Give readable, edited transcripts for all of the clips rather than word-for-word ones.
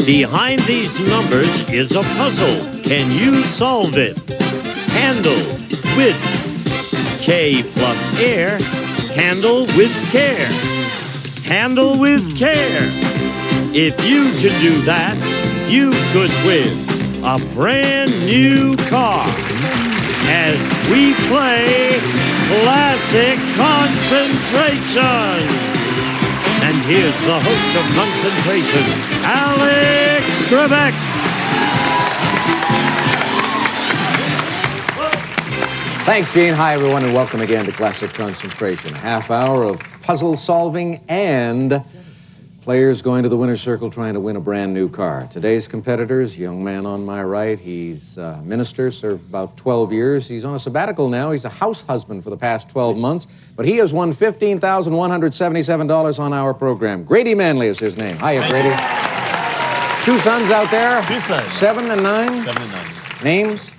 Behind these numbers is a puzzle. Can you solve it? Handle with K plus air. Handle with care. Handle with care. If you can do that, you could win a brand new car as we play Classic Concentration. And here's the host of Concentration, Alex Trebek. Thanks, Gene. Hi, everyone, and welcome again to Classic Concentration. A half hour of puzzle solving and players going to the winner's circle trying to win a brand new car. Today's competitors, young man on my right, he's a minister, served about 12 years. He's on a sabbatical now. He's a house husband for the past 12 months, but he has won $15,177 on our program. Grady Manley is his name. Hiya, Grady. Two sons out there? Two sons. 7 and 9? 7 and 9. Names?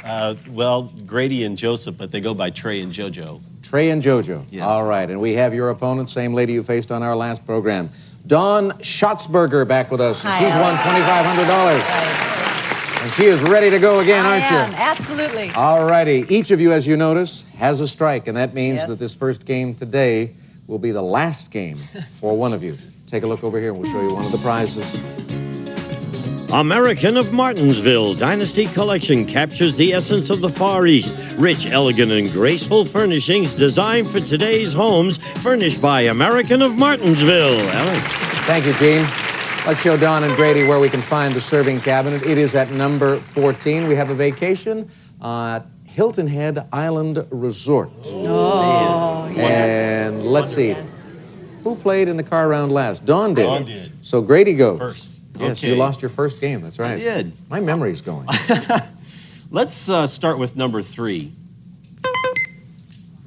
Well, Grady and Joseph, but they go by Trey and JoJo. Trey and JoJo. Yes. All right, and we have your opponent, same lady you faced on our last program. Dawn Schatzberger back with us, and she's won $2,500. And she is ready to go again, aren't you? Absolutely. All righty. Each of you, as you notice, has a strike, and that means that this first game today will be the last game for one of you. Take a look over here, and we'll show you one of the prizes. American of Martinsville Dynasty Collection captures the essence of the Far East. Rich, elegant, and graceful furnishings designed for today's homes, furnished by American of Martinsville. Alex. Thank you, Gene. Let's show Don and Grady where we can find the serving cabinet. It is at number 14. We have a vacation at Hilton Head Island Resort. Oh, yeah. And let's see. Who played in the car round last? Dawn did. Dawn did. So Grady goes. First. Yes, Okay. you lost your first game. That's right. I did. My memory's going. Let's start with number 3.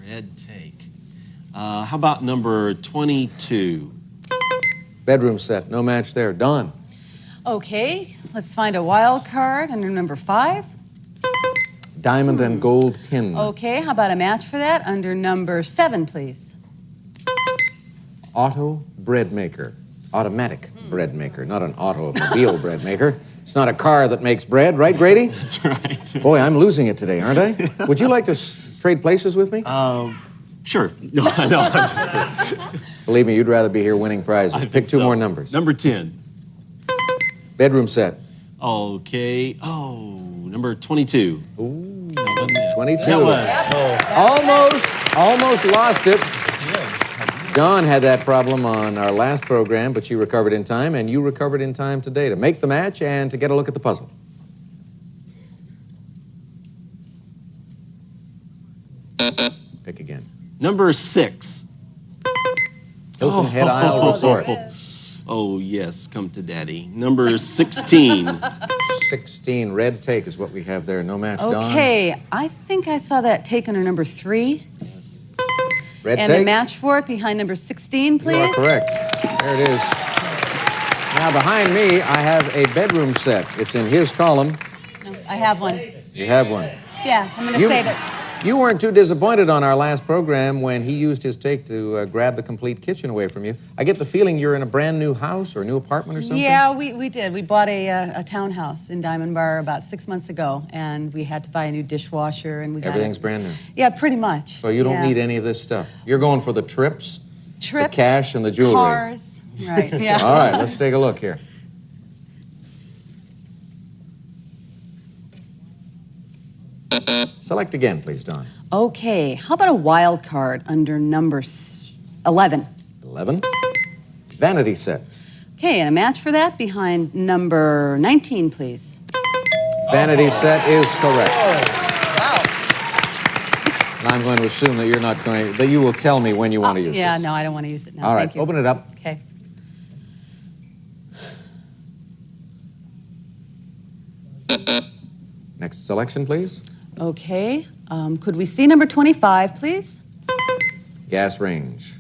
Red take. How about number 22? Bedroom set. No match there. Dawn. Okay, let's find a wild card under number 5. Diamond and gold pin. Okay, how about a match for that under number 7, please? Auto bread maker. Automatic bread maker, not an automobile bread maker. It's not a car that makes bread, right, Grady? That's right. Boy, I'm losing it today, aren't I? Would you like to trade places with me? Sure. No, I'm just kidding. Believe me, you'd rather be here winning prizes. Pick two more numbers. Number 10. Bedroom set. Okay. Oh, number 22. Ooh, That wasn't it. 22. That was. Almost lost it. Dawn had that problem on our last program, but she recovered in time, and you recovered in time today to make the match and to get a look at the puzzle. Pick again. Number 6. Hilton Head Isle Resort. Oh, yes. Come to Daddy. Number 16. 16. Red take is what we have there. No match, Dawn. Okay, I think I saw that take under number 3. Red And take. a match for it behind number 16, please. You are correct. There it is. Now, behind me, I have a bedroom set. It's in his column. No, I have one. You have one. Yeah, I'm going to save it. You weren't too disappointed on our last program when he used his take to grab the complete kitchen away from you. I get the feeling you're in a brand new house or a new apartment or something? Yeah, we did. We bought a townhouse in Diamond Bar about 6 months ago, and we had to buy a new dishwasher, and we got Everything's brand new. Yeah, pretty much. So you don't need any of this stuff. You're going for the trips, Trips, the cash, and the jewelry. cars. Right, yeah. All right, let's take a look here. Select again, please, Dawn. Okay, how about a wild card under number 11? 11. Vanity set. Okay, and a match for that behind number 19, please. Vanity set is correct. And I'm going to assume that you're not going to, that you will tell me when you want to use Yeah, this. no, I don't want to use it now. All right, Thank you. open it up. Okay. Next selection, please. Okay, could we see number 25, please? Gas range.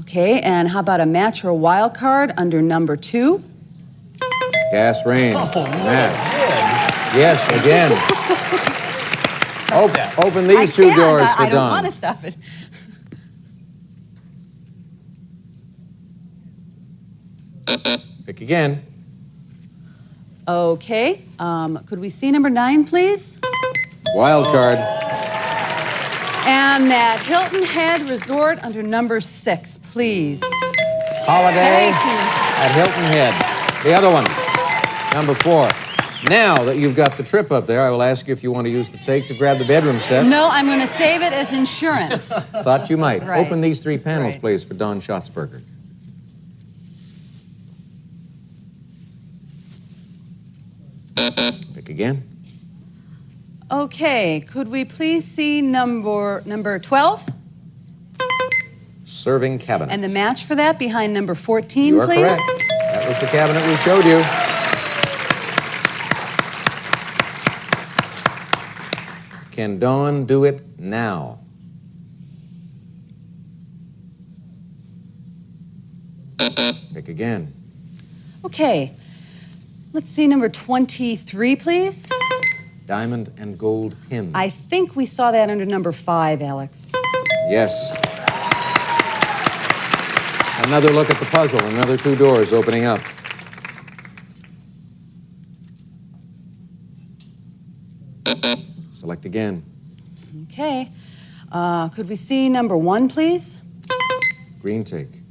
Okay, and how about a match or a wild card under number 2? Gas range. Match. Yes, again. Open these two doors for I don't Dawn. want to stop it. Pick again. Okay. Could we see number 9, please? Wild card. And that Hilton Head Resort under number 6, please. Holiday Thank you. at Hilton Head. The other one, number 4. Now that you've got the trip up there, I will ask you if you want to use the take to grab the bedroom set. No, I'm going to save it as insurance. Thought you might. Right. Open these 3 panels, Right. please, for Don Schatzberger. Pick again. Okay, could we please see number 12? Serving cabinet. And the match for that behind number 14, You are please? correct. That was the cabinet we showed you. Can Dawn do it now? Pick again. Okay. Let's see number 23, please. Diamond and gold pin. I think we saw that under number 5, Alex. Yes. Another look at the puzzle. Another 2 doors opening up. Select again. Okay. Could we see number 1, please? Green take.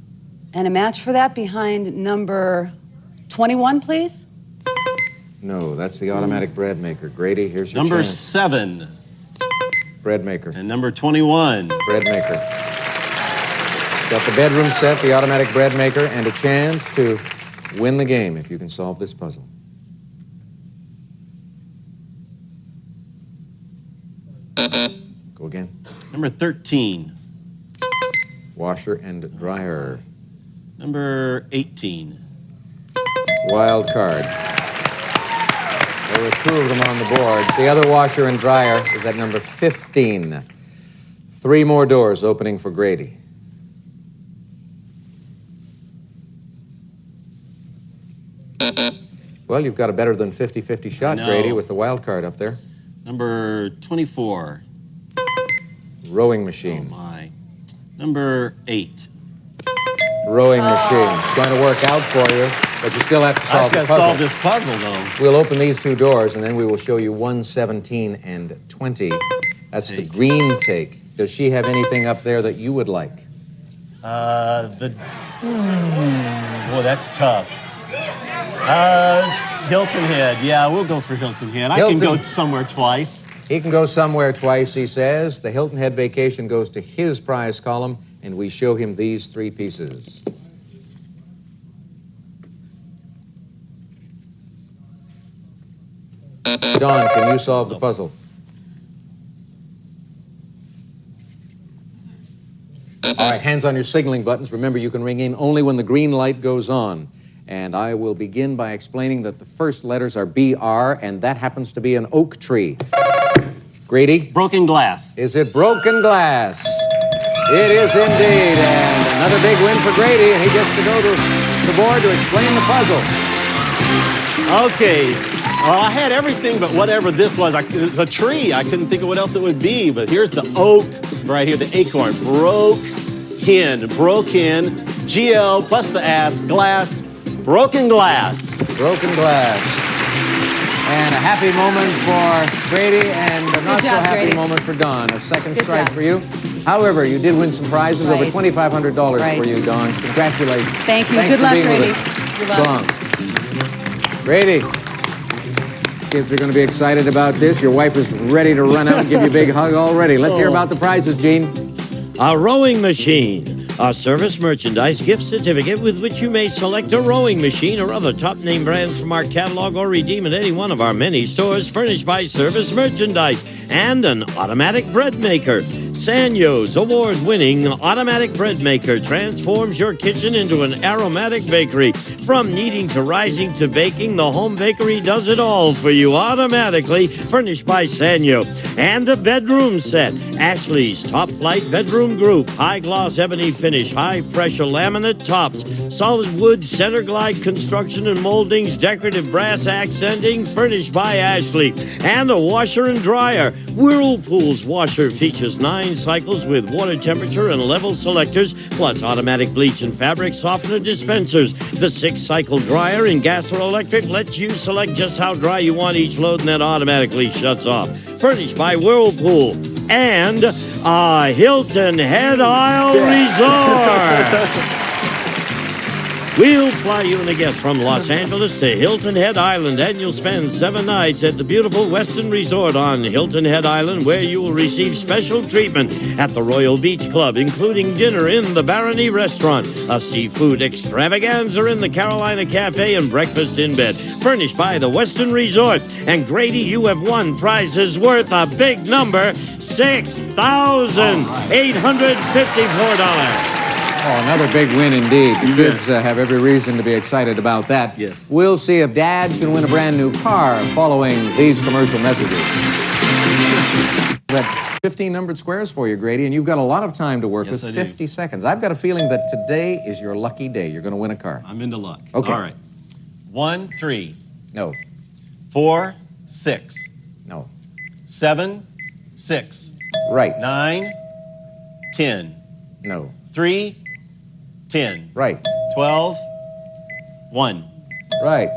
And a match for that behind number 21, please? No, that's the automatic bread maker. Grady, here's your Number chance. 7 Bread maker. and number 21. Bread maker. Got the bedroom set, the automatic bread maker, and a chance to win the game if you can solve this puzzle. Go again. Number 13. Washer and dryer. Number 18. Wild card. There were 2 of them on the board. The other washer and dryer is at number 15. 3 more doors opening for Grady. Well, you've got a better than 50-50 shot, I know. Grady, with the wild card up there. Number 24. Rowing Oh, machine. my. Number 8. Rowing machine. It's going to work out for you, but you still have to I solve just the got to puzzle. solve this puzzle, though. We'll open these 2 doors, and then we will show you 1, 17, and 20. That's the Take. green take. Does she have anything up there that you would like? Boy, that's tough. Hilton Head. Yeah, we'll go for Hilton Head. I can Hilton. go somewhere twice. He can go somewhere twice, he says. The Hilton Head vacation goes to his prize column, and we show him these 3 pieces. Don, can you solve the puzzle? All right, hands on your signaling buttons. Remember, you can ring in only when the green light goes on. And I will begin by explaining that the first letters are BR, and that happens to be an oak tree. Grady? Broken glass. Is it broken glass? It is indeed, and another big win for Grady, and he gets to go to the board to explain the puzzle. Okay. Well, I had everything but whatever this was. It was a tree. I couldn't think of what else it would be, but here's the oak right here, the acorn. Broken. GL plus the ass, glass, broken glass. Broken glass. And a happy moment for Grady, and a not so job, happy Grady. moment for Don. A second Good strike job. for you. However, you did win some prizes, over Right. $2,500 Right. for you, Don. Congratulations. Thank you. Thanks Good for luck, being with Grady. us. Good So luck. long. Grady, kids are going to be excited about this. Your wife is ready to run out and give you a big hug already. Let's hear about the prizes, Gene. A rowing machine. A service merchandise gift certificate with which you may select a rowing machine or other top name brands from our catalog or redeem at any one of our many stores furnished by Service Merchandise. And an automatic bread maker. Sanyo's award-winning automatic bread maker transforms your kitchen into an aromatic bakery. From kneading to rising to baking, the home bakery does it all for you automatically, furnished by Sanyo. And a bedroom set. Ashley's Top Flight Bedroom Group. High gloss ebony finish. finish, high-pressure laminate tops, solid wood, center glide construction and moldings, decorative brass accenting, furnished by Ashley. And a washer and dryer. Whirlpool's washer features 9 cycles with water temperature and level selectors, plus automatic bleach and fabric softener dispensers. The 6-cycle dryer in gas or electric lets you select just how dry you want each load, and then automatically shuts off. Furnished by Whirlpool. And a Hilton Head Isle Resort. We'll fly you and a guest from Los Angeles to Hilton Head Island, and you'll spend 7 nights at the beautiful Westin Resort on Hilton Head Island, where you will receive special treatment at the Royal Beach Club, including dinner in the Barony Restaurant, a seafood extravaganza in the Carolina Cafe, and breakfast in bed. Furnished by the Westin Resort. And Grady, you have won prizes worth a big number, $6,854. Oh, another big win indeed. The kids have every reason to be excited about that. Yes. We'll see if Dad can win a brand new car following these commercial messages. We've got 15 numbered squares for you, Grady, and you've got a lot of time to work with. 50 seconds. I've got a feeling that today is your lucky day. You're going to win a car. I'm into luck. Okay. All right. 1, 3. No. 4, 6. No. 7, 6. Right. 9, 10. No. 3, 10. Right. 12, 1. Right.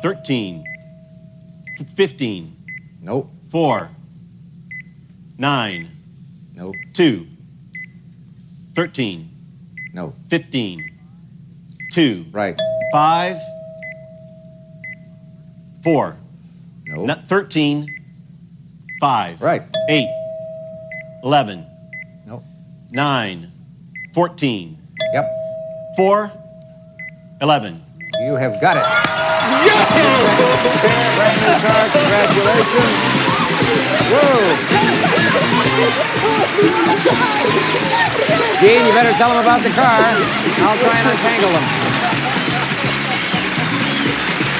13, 15. Nope. 4, 9. Nope. 2, 13. No. 15. 2. Right. 5, 4. No. 13. 5. Right. 8. 11. Nope. 9. 14. Yep. 4. 11. You have got it. Brand new car. Congratulations. Whoa. Gene, you better tell them about the car. I'll try and untangle them.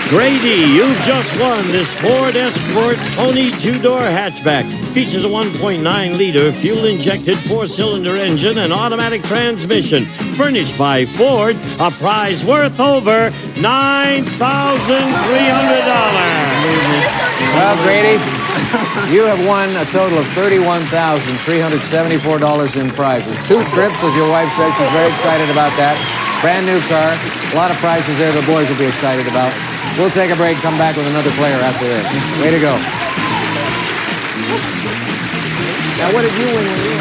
Grady, you've just won this Ford Escort Pony 2-door hatchback. Features a 1.9-liter fuel-injected 4-cylinder engine and automatic transmission. Furnished by Ford, a prize worth over $9,300. Well, Grady, you have won a total of $31,374 in prizes. 2 trips, as your wife said. She's very excited about that. Brand new car. A lot of prizes there the boys will be excited about. We'll take a break, come back with another player after this. Way to go. Now, what did you win when you won?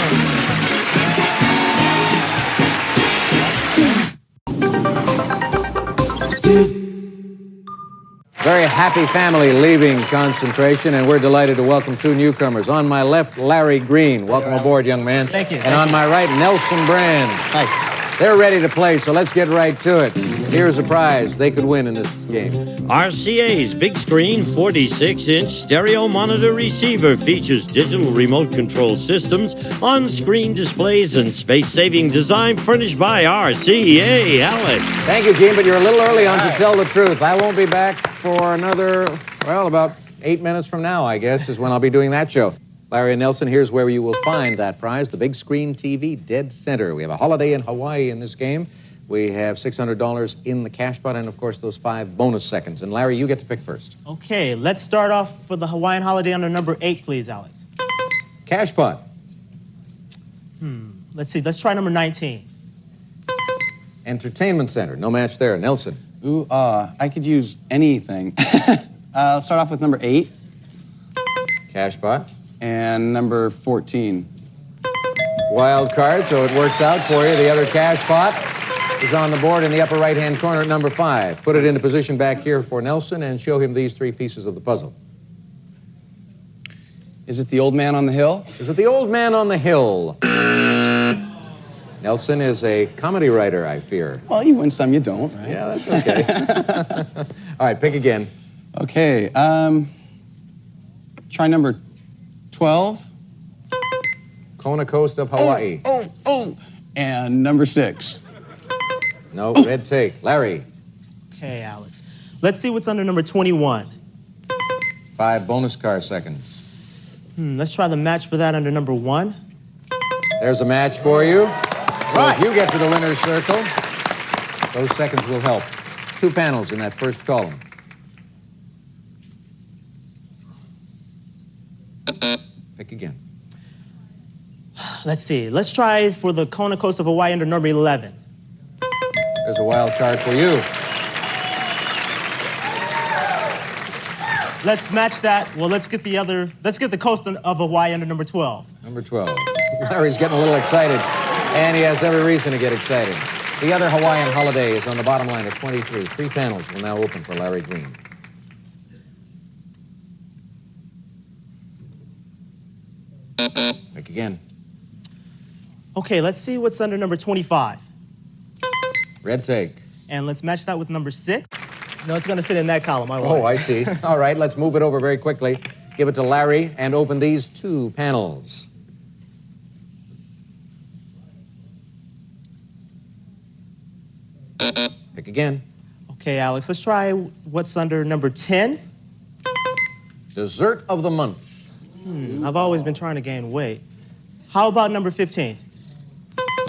Very happy family leaving concentration, and we're delighted to welcome 2 newcomers. On my left, Larry Green. Welcome aboard, young man. Thank you. And on my right, Nelson Brand. Hi. They're ready to play, so let's get right to it. Here's a prize they could win in this game. RCA's big screen 46-inch stereo monitor receiver features digital remote control systems, on-screen displays, and space-saving design, furnished by RCA. Alex. Thank you, Gene, but you're a little early on to tell the truth. I won't be back for another, well, about 8 minutes from now, I guess, is when I'll be doing that show. Larry and Nelson, here's where you will find that prize, the big screen TV dead center. We have a holiday in Hawaii in this game. We have $600 in the cash pot, and of course, those 5 bonus seconds. And Larry, you get to pick first. Okay, let's start off for the Hawaiian holiday under number 8, please, Alex. Cash pot. Let's see, let's try number 19. Entertainment center. No match there. Nelson. Ooh, I could use anything. I'll start off with number 8. Cash pot. And number 14. Wild card, so it works out for you. The other cash pot is on the board in the upper right-hand corner at number 5. Put it into position back here for Nelson and show him these 3 pieces of the puzzle. Is it the old man on the hill? Is it the old man on the hill? Nelson is a comedy writer, I fear. Well, you win some, you don't, right? Yeah, that's okay. All right, pick again. Okay, try number 12. Kona Coast of Hawaii. Oh! And number 6. No, red take. Larry. Okay, Alex. Let's see what's under number 21. 5 bonus car seconds. Let's try the match for that under number 1. There's a match for you. right. If you get to the winner's circle, those seconds will help. 2 panels in that first column. Pick again. Let's see. Let's try for the Kona Coast of Hawaii under number 11. There's a wild card for you. Let's match that. Well, let's get the coast of Hawaii under number 12. Number 12. Larry's getting a little excited, and he has every reason to get excited. The other Hawaiian holiday is on the bottom line at 23. 3 panels will now open for Larry Green. Pick again. Okay, let's see what's under number 25. Red take. And let's match that with number 6. No, it's going to sit in that column. Oh, I see. All right, let's move it over very quickly. Give it to Larry and open these 2 panels. Pick again. Okay, Alex, let's try what's under number 10. Dessert of the month. I've always been trying to gain weight. How about number 15?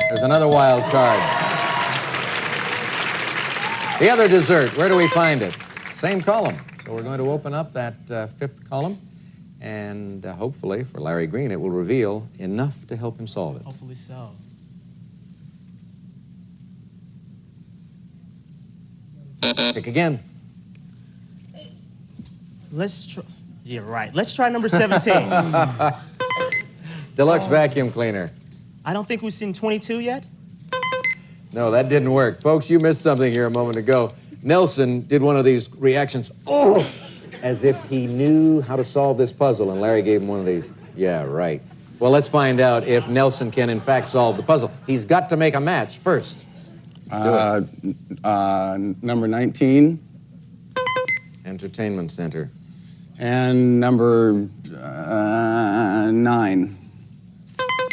There's another wild card. The other dessert, where do we find it? Same column. So we're going to open up that 5th column, and hopefully, for Larry Green, it will reveal enough to help him solve it. Hopefully so. Pick again. Let's try. Yeah, right. Let's try number 17. Deluxe vacuum cleaner. I don't think we've seen 22 yet. No, that didn't work. Folks, you missed something here a moment ago. Nelson did one of these reactions, oh, as if he knew how to solve this puzzle, and Larry gave him one of these. Yeah, right. Well, let's find out if Nelson can, in fact, solve the puzzle. He's got to make a match first. Number 19. Entertainment Center. And number 9.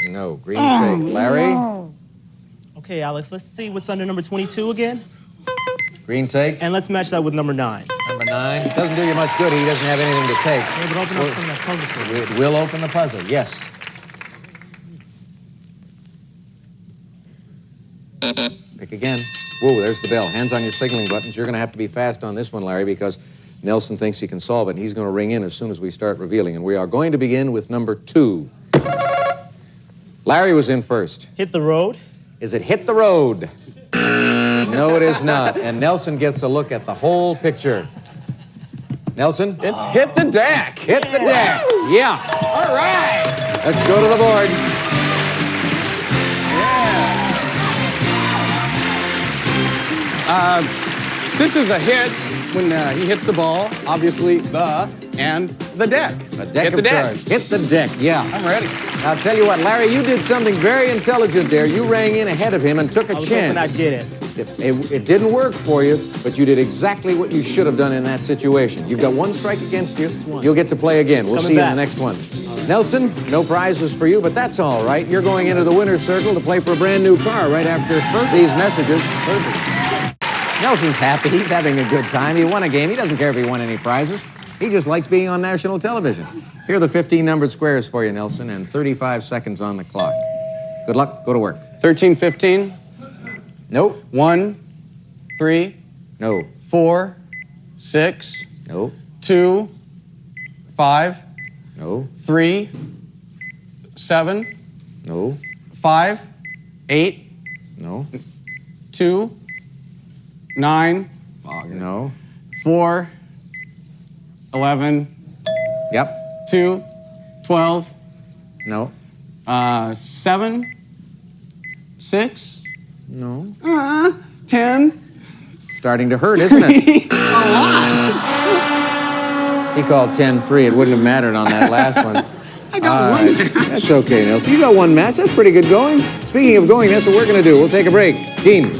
No, green take. Larry? Okay, Alex, let's see what's under number 22 again. Green take. And let's match that with number 9. Number 9. Doesn't do you much good. He doesn't have anything to take. Yeah, but open up some of that puzzle for me. It will open the puzzle, yes. Pick again. Whoa, there's the bell. Hands on your signaling buttons. You're going to have to be fast on this one, Larry, because Nelson thinks he can solve it, and he's going to ring in as soon as we start revealing. And we are going to begin with number 2. Larry was in first. Hit the road. Is it hit the road? No, it is not. And Nelson gets a look at the whole picture. Nelson? It's hit the deck. Hit the deck. Yeah. All right. Let's go to the board. This is a hit when he hits the ball. Obviously, and the deck. A deck hit of the deck. cards. Hit the deck, yeah. I'm ready. I'll tell you what, Larry, you did something very intelligent there. You rang in ahead of him and took a I was hoping chance. I get it. It didn't work for you, but you did exactly what you should have done in that situation. You've got 1 strike against you. You'll get to play again. We'll see you in the next one. Nelson, no prizes for you, but that's all right. You're going into the winner's circle to play for a brand new car right after these messages. Perfect. Nelson's happy. He's having a good time. He won a game. He doesn't care if he won any prizes. He just likes being on national television. Here are the 15 numbered squares for you, Nelson, and 35 seconds on the clock. Good luck. Go to work. 13, 15. Nope. 1, 3. No. 4, 6. No. 2, 5. No. 3, 7. No. 5, 8. No. 2, 9. No. 4, 11. Yep. 2, 12. No. 7, 6. No. 10. Starting to hurt, isn't it? A lot. He called 10-3. It wouldn't have mattered on that last one. I got one match. That's okay, Nelson. You got 1 match. That's pretty good going. Speaking of going, that's what we're going to do. We'll take a break. Gene.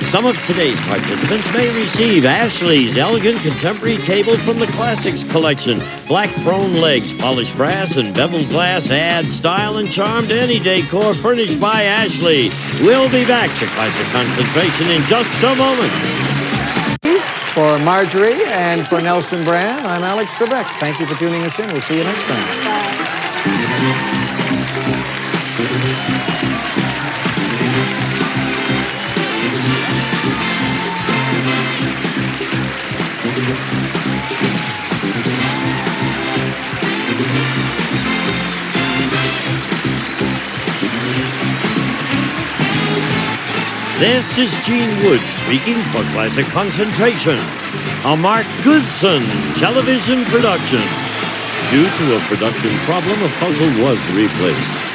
Some of today's participants may receive Ashley's elegant contemporary table from the Classics collection. Black throne legs, polished brass, and beveled glass add style and charm to any decor furnished by Ashley. We'll be back to Classic Concentration in just a moment. For Marjorie and for Nelson Brand, I'm Alex Trebek. Thank you for tuning us in. We'll see you next time. Bye. This is Gene Wood speaking for Classic Concentration, a Mark Goodson television production. Due to a production problem, a puzzle was replaced.